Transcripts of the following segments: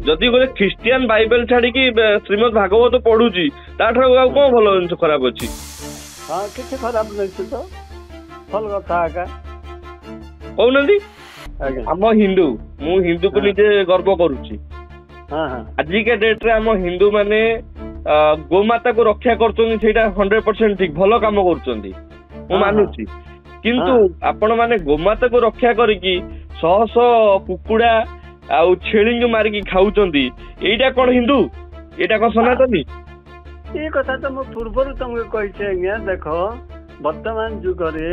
जदि गोटे ख्रीस्टियन बाइबल छाड़ी श्रीमद भागवत पढ़ुची ताठार आ कौन भल जिन खराब अच्छी हाँ किसी खराब नहीं तो भल कथा कहना आम हिंदू मु हिंदू को निजे गर्व करुची आजिका डेट रे आम हिंदू माने गोमाता को रक्षा कर 100% ठीक भल काम कर मानुची किंतु आपण माने गोमाता को रक्षा करिकी शह शह कुकुड़ा आउ छेली मारिकी खाऊचंदी एटा कौन हिंदू एटा कौन सनातनी ये कथा तो मु पूर्व तुमको कही आज्ञा देख वर्तमान जुग रे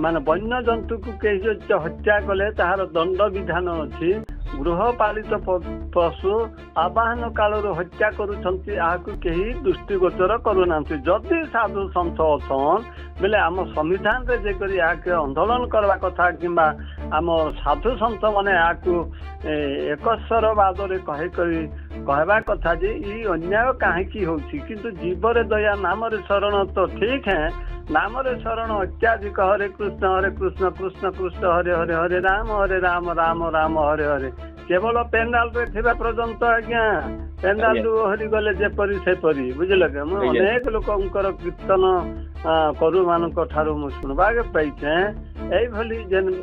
माने वन्य जंतु को कहीं हत्या कले तार दंड विधान अच्छी गृहपालित पशु आवाहन काल हत्या कहीं दृष्टिगोचर करूना जदि साधु सन्थ अछन बेले आम संविधान रे जेकरी आंदोलन करवा कथा किंबा आम साधु सन्थ माने एकस्वरवाद रे कहवा कथा जे ई अन्याय कहीं होछि किंतु जीवरे दया नाम रे शरण तो ठीक है नाम रे शरण अत्याधिक हरे कृष्ण कृष्ण कृष्ण हरे हरे हरे राम राम राम हरे हरे केवल पेंडाल रे थिबा पर्यंत आज्ञा पेंडाल हरि गले जेपरी सेपरी बुझल के मु अनेक लोकंकर कीर्तन करू मानक ठारू मु सुनबा के पाइछे एई भली जेन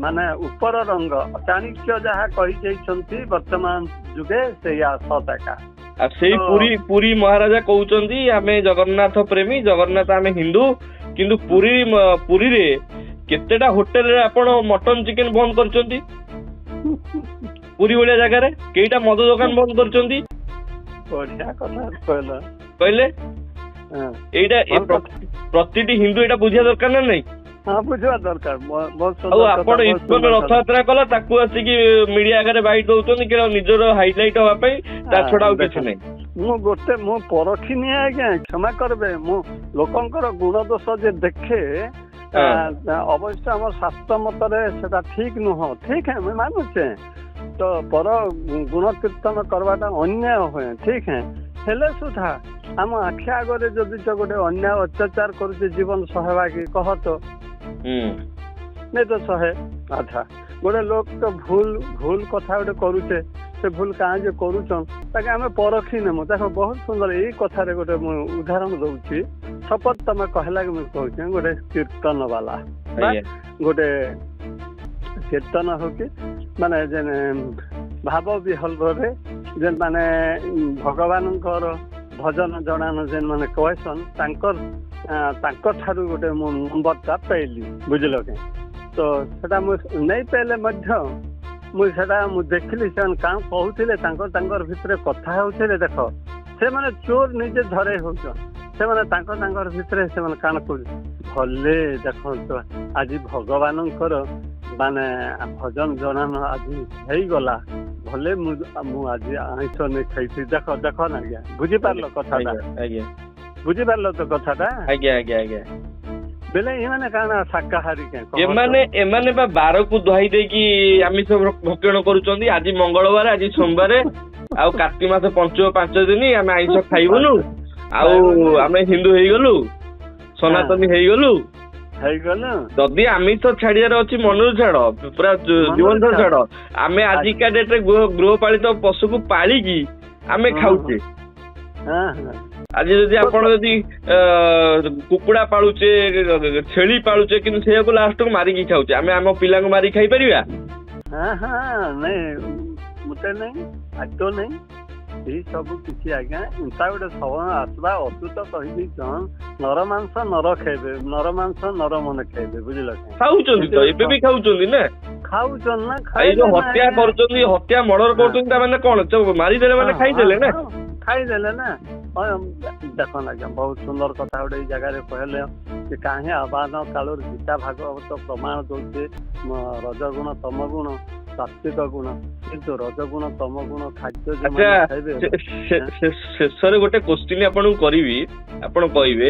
माने ऊपर रंग चाणक्य जहा कहि जाइछंती वर्तमान जुगे सेया सतका पुरी महाराजा कहउचंदी आमे जगन्नाथ प्रेमी जगन्नाथ आमे हिंदू किंतु पुरी रे केतेटा होटल रे आपण मटन चिकेन बंद करचंदी पुरी वाला जगह रे केईटा मद दुकान बंद करचंदी बढ़िया कथा कहले एटा प्रतिटी हिंदू एटा बुझिया दरकार ना नहीं हाँ बुझा दरकार बहुत सुंदर इस्कन रथ यात्रा कला ताकू आसिकी मीडिया आगे बाइट दउचंदी कि निजर हाइलाइट होवा पई ता छोड़ा किछ नै मु परखिनी आज्ञा क्षमा करबे मु लोकंकर गुण दोष जे देखे अवश्य आम शास्त्र मतरे सेटा ठीक नुह ठीक है मैं मानुचे तो पर गुण कीर्तन करवाटा अन्याय हुए ठीक है हेले सुधा आम आखि आगे जदि गोटे अन्याय अत्याचार करुचे जीवन सहवा कि कह तो नहीं तो सहे अच्छा गोटे लोक तो भूल कथा गोटे करुचे से भूल कहाँ जे करुचन ताके आमे परखी नेमु देखो बहुत सुंदर यही कथारे गोटे उदाहरण दउची सपत तमे कहला कि मैं कहूँ गोटे कीर्तन वाला गोटे कीर्तन हो कि माने जेन भाव विहल रे जेन माने भगवान भजन जनान जेन माने कहसन तांकर ठारू गोटे नंबरटा पाइली बुझल के तो सेटा मु नहीं पाइले मध्य मु देखिली से कौन कहते तांकर भितर कथा होते देख से माने चोर निजे धरे होचन से माने तांकर भितर से माने कान कर भले देख आज भगवान माने भजन जनान आज हो गला भले मु आज आइस नहीं खाई देख देख ना आज्ञा बुझी पारल कथाटा बुझी पारल तो कथाटा आज्ञा आज्ञा आज्ञा बेले इमाने काना शाकाहारी के एमाने बा बार को दुहाई दे कि आमिष भक्षण करूचंदी आज मंगलवार आज सोमवार आउ कार्तिक मास 5 दिन आमे आइष खाइबुनु आउ आमे हिंदू हेई गलु सनातनी हेई गलु जदि आमिष छाड़ियार अच्छी मन छाड़ पूरा जीवन छाड़ आमे आजिका डेट रे गृहपालित पशु को पालिकी आमे खाउचे आज जदि आपण जदि कुकुड़ा पालुचे छेली पालुचे किंतु से को लास्ट को मारिकी खाउचे आमे आम पिला को मारी खाई परिबा नहीं मुते नहीं आटो नहीं यही सब किसी आज्ञा इंता गोटे सब आसवा अतुत कहि नर मांस नर खेबे नर मांस नर मन खेबे बुझल खाउचंदी तो एबे भी खाउचंदी ना खाउचन ना खाई जो हत्या करचंदी हत्या मर्डर करचंदी ता माने कोन मारी देले माने खाई देले ना खाई देले ना देख ना बहुत सुंदर कथा गोटे जगह कहले कि कहीं आवान काल गीता भागवत प्रमाण दौचे रजगुण तमगुण सात्विक गुण किंतु रजगुण तमगुण खाद्य शेष गोटे क्वेश्चन आपन करी आपण कहबे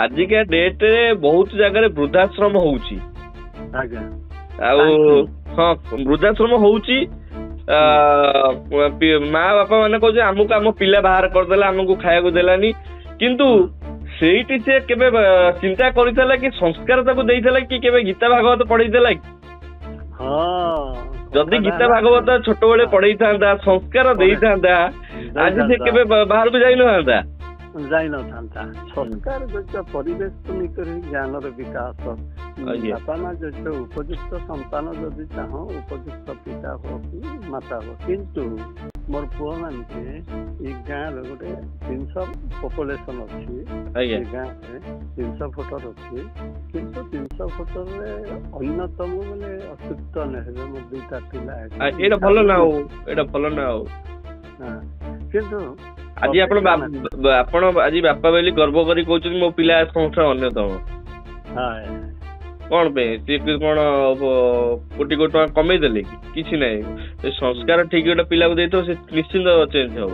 आजिका डेट रे बहुत जगह वृद्धाश्रम होउची हाँ वृद्धाश्रम होउची माँ बापा मैंने कहे आमको आम पिला बाहर करदे आमको खाया देलानी किंतु सेठी से केबे चिंता करथिला कि संस्कार ताको देइथिला कि केबे गीता भागवत पढ़ीथिला ଯଦି ଗୀତା ଭାଗବତ ଛୋଟବେଳେ ପଢେଇଥାନ୍ତା ସଂସ୍କାର ଦେଇଥାନ୍ତା ଆଜି ସେ କେବେ ବାହାରକୁ ଯାଇନଥାନ୍ତା ଯାଇନଥାନ୍ତା। ସଂସ୍କାର ଯୋଗ୍ୟ ପରିବେଶକୁ ନେଇକରି ଜ୍ଞାନର ବିକାଶ, ବାପା ମା ଯୋଗ୍ୟ ଉପଯୁକ୍ତ ସନ୍ତାନ ଯଦି ଚାହ ଉପଯୁକ୍ତ ପିତା ହଉ କି ମାତା ହଉ। କିନ୍ତୁ ମୋର ପୁଅ ମାନେ ଏଇ ଗାଁରେ ଗୋଟେ 300 ପପୁଲେସନ ଅଛି, ଏ ଗାଁରେ 300 ଭୋଟର ଅଛି, କିନ୍ତୁ 300 ଭୋଟରରେ ଅନ୍ୟତମ ମାନେ ଅତୃପ୍ତ ନେହେଲେ ମୋ 2ଟା ପିଲା। ଏଇଟା ଭଲ ନା ଆଉ, ଏଇଟା ଭଲ ନା ଆଉ। କିନ୍ତୁ ଆଜି ଆପଣ ଆଜି ବାପା ବୋଲି ଗର୍ବ କରି କହୁଛନ୍ତି ମୋ ପିଲା ସମସ୍ତଙ୍କ ଅନ୍ୟତମ। କଣ ପାଇଁ ସିଏ କଣ କୋଟି କୋଟି ଟଙ୍କା କମେଇ ଦେଲେ କି? କିଛି ନାହିଁ। ସଂସ୍କାର ଠିକ ଗୋଟେ ପିଲାକୁ ଦେଇଥିବ ସେ ନିଶ୍ଚିନ୍ତ ଚେଞ୍ଜ ହବ।